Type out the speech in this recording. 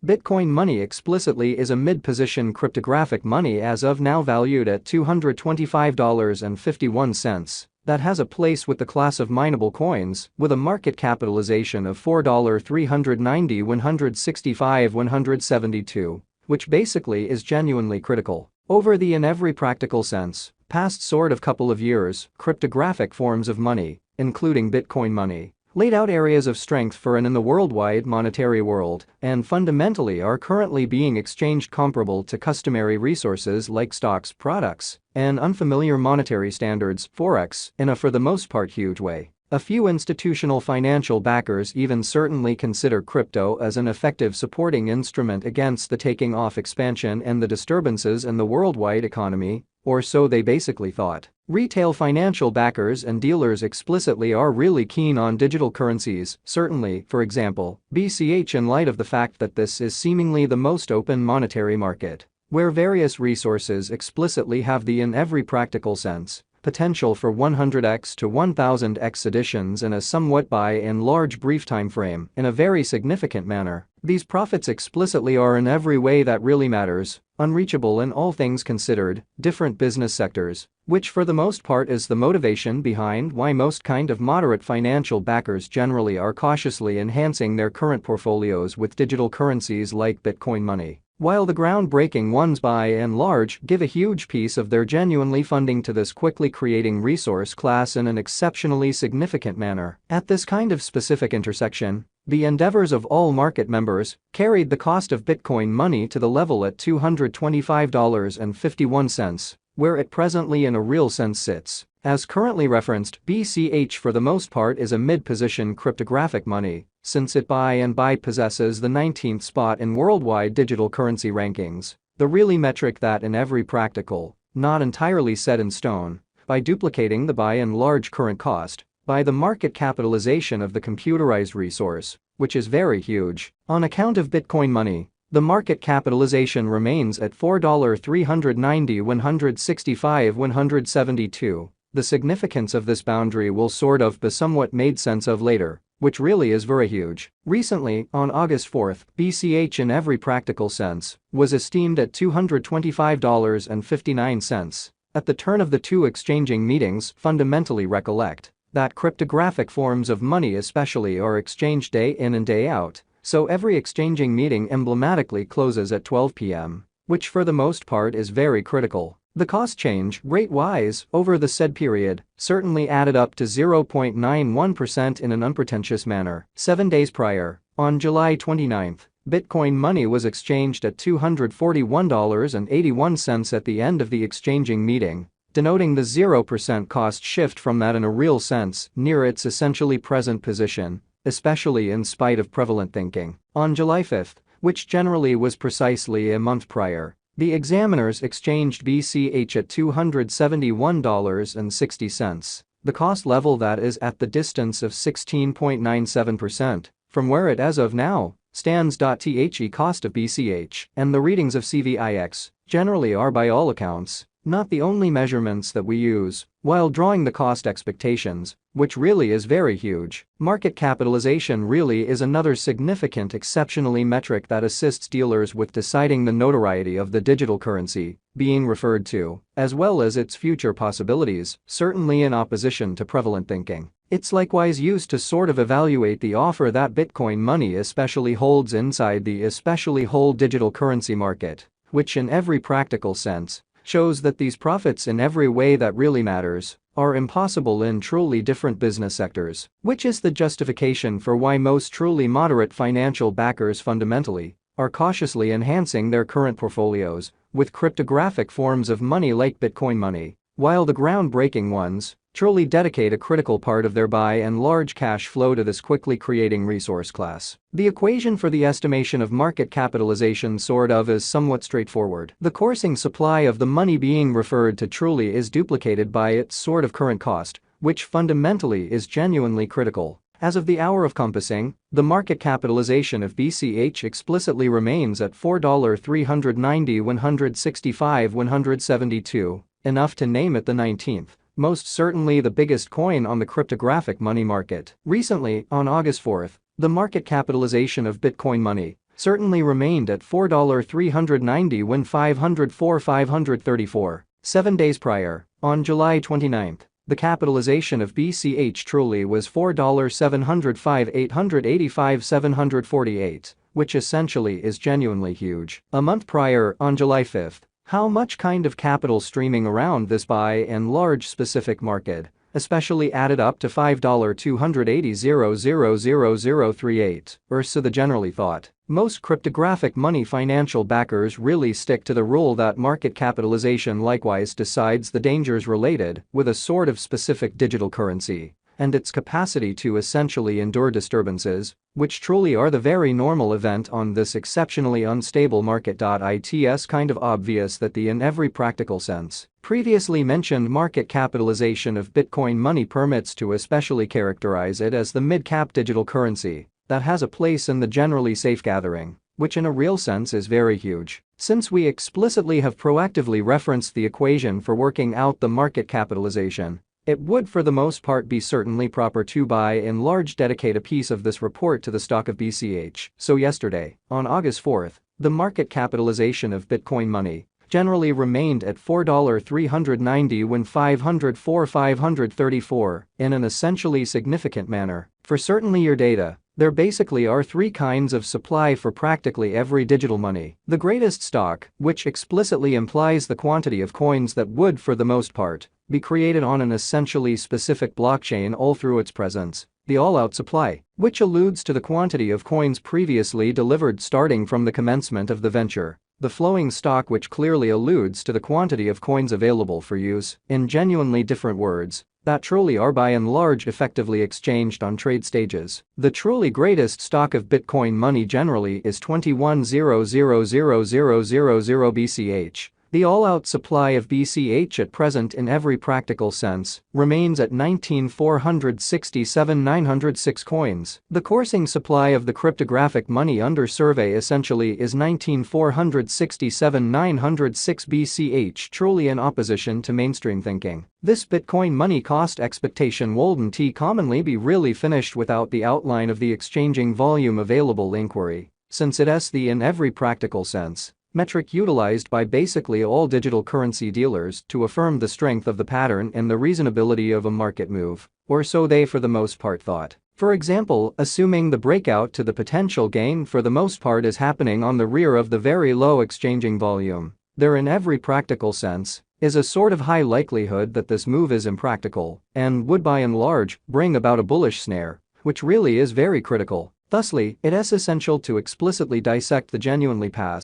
Bitcoin money explicitly is a mid-position cryptographic money as of now valued at $225.51. That has a place with the class of mineable coins with a market capitalization of $4.390 165 which basically is genuinely critical. Over the in every practical sense, past sort of couple of years, cryptographic forms of money, including Bitcoin money, laid out areas of strength for and in the worldwide monetary world and fundamentally are currently being exchanged comparable to customary resources like stocks, products, and unfamiliar monetary standards, forex, in a for the most part huge way. A few institutional financial backers even certainly consider crypto as an effective supporting instrument against the taking off expansion and the disturbances in the worldwide economy, or so they basically thought. Retail financial backers and dealers explicitly are really keen on digital currencies, certainly, for example, BCH in light of the fact that this is seemingly the most open monetary market, where various resources explicitly have the in every practical sense potential for 100x to 1000x additions in a somewhat by and large brief time frame in a very significant manner. These profits explicitly are in every way that really matters, unreachable in all things considered, different business sectors, which for the most part is the motivation behind why most kind of moderate financial backers generally are cautiously enhancing their current portfolios with digital currencies like Bitcoin money. While the groundbreaking ones by and large give a huge piece of their genuinely funding to this quickly creating resource class in an exceptionally significant manner. At this kind of specific intersection, the endeavors of all market members carried the cost of Bitcoin money to the level at $225.51, where it presently in a real sense sits. As currently referenced, BCH for the most part is a mid-position cryptographic money, since it by and by possesses the 19th spot in worldwide digital currency rankings, the really metric that in every practical, not entirely set in stone, by duplicating the by and large current cost, by the market capitalization of the computerized resource, which is very huge. On account of Bitcoin money, the market capitalization remains at $4.390 165 The significance of this boundary will sort of be somewhat made sense of later, which really is very huge. Recently, on August 4, BCH in every practical sense was esteemed at $225.59. At the turn of the two exchanging meetings, fundamentally recollect that cryptographic forms of money especially are exchanged day in and day out, so every exchanging meeting emblematically closes at 12 p.m., which for the most part is very critical. The cost change, rate-wise, over the said period, certainly added up to 0.91% in an unpretentious manner. 7 days prior, on July 29, Bitcoin money was exchanged at $241.81 at the end of the exchanging meeting, denoting the 0% cost shift from that in a real sense near its essentially present position, especially in spite of prevalent thinking. On July 5, which generally was precisely a month prior, the examiners exchanged BCH at $271.60, the cost level that is at the distance of 16.97% from where it as of now stands. The cost of BCH and the readings of CVIX generally are by all accounts not the only measurements that we use while drawing the cost expectations, which really is very huge. Market capitalization really is another significant exceptionally metric that assists dealers with deciding the notoriety of the digital currency being referred to, as well as its future possibilities, certainly in opposition to prevalent thinking. It's likewise used to sort of evaluate the offer that Bitcoin money especially holds inside the especially whole digital currency market, which in every practical sense shows that these profits in every way that really matters are impossible in truly different business sectors, which is the justification for why most truly moderate financial backers fundamentally are cautiously enhancing their current portfolios with cryptographic forms of money like Bitcoin money, while the groundbreaking ones truly dedicate a critical part of their by and large cash flow to this quickly creating resource class. The equation for the estimation of market capitalization sort of is somewhat straightforward. The coursing supply of the money being referred to truly is duplicated by its sort of current cost, which fundamentally is genuinely critical. As of the hour of compassing, the market capitalization of BCH explicitly remains at $4.390 165 enough to name it the 19th. Most certainly the biggest coin on the cryptographic money market. Recently, on August 4, the market capitalization of Bitcoin money certainly remained at $4.390 when $504.534. 7 days prior, on July 29, the capitalization of BCH truly was $4,705,885,748, which essentially is genuinely huge. A month prior, on July 5, how much kind of capital streaming around this by and large specific market, especially added up to $5,280,00038, or so the generally thought. Most cryptographic money financial backers really stick to the rule that market capitalization likewise decides the dangers related with a sort of specific digital currency and its capacity to essentially endure disturbances, which truly are the very normal event on this exceptionally unstable market. It's kind of obvious that in every practical sense, previously mentioned market capitalization of Bitcoin money permits to especially characterize it as the mid-cap digital currency that has a place in the generally safe gathering, which in a real sense is very huge. Since we explicitly have proactively referenced the equation for working out the market capitalization, it would for the most part be certainly proper to by and large dedicate a piece of this report to the stock of BCH. So yesterday, on August 4, the market capitalization of Bitcoin money generally remained at $4.390 when $504.534 in an essentially significant manner. For certainly your data, there basically are three kinds of supply for practically every digital money. The greatest stock, which explicitly implies the quantity of coins that would for the most part be created on an essentially specific blockchain all through its presence. The all-out supply, which alludes to the quantity of coins previously delivered starting from the commencement of the venture. The flowing stock, which clearly alludes to the quantity of coins available for use, in genuinely different words, that truly are by and large effectively exchanged on trade stages. The truly greatest stock of Bitcoin money generally is 21,000,000 BCH. The all-out supply of BCH at present in every practical sense remains at 19,467,906 coins. The coursing supply of the cryptographic money under survey essentially is 19,467,906 BCH, truly in opposition to mainstream thinking. This Bitcoin money cost expectation wouldn't commonly be really finished without the outline of the exchanging volume available inquiry, since it is the in every practical sense metric utilized by basically all digital currency dealers to affirm the strength of the pattern and the reasonability of a market move, or so they for the most part thought. For example, assuming the breakout to the potential gain for the most part is happening on the rear of the very low exchanging volume, there in every practical sense is a sort of high likelihood that this move is impractical and would by and large bring about a bullish snare, which really is very critical. Thusly, it is essential to explicitly dissect the genuinely past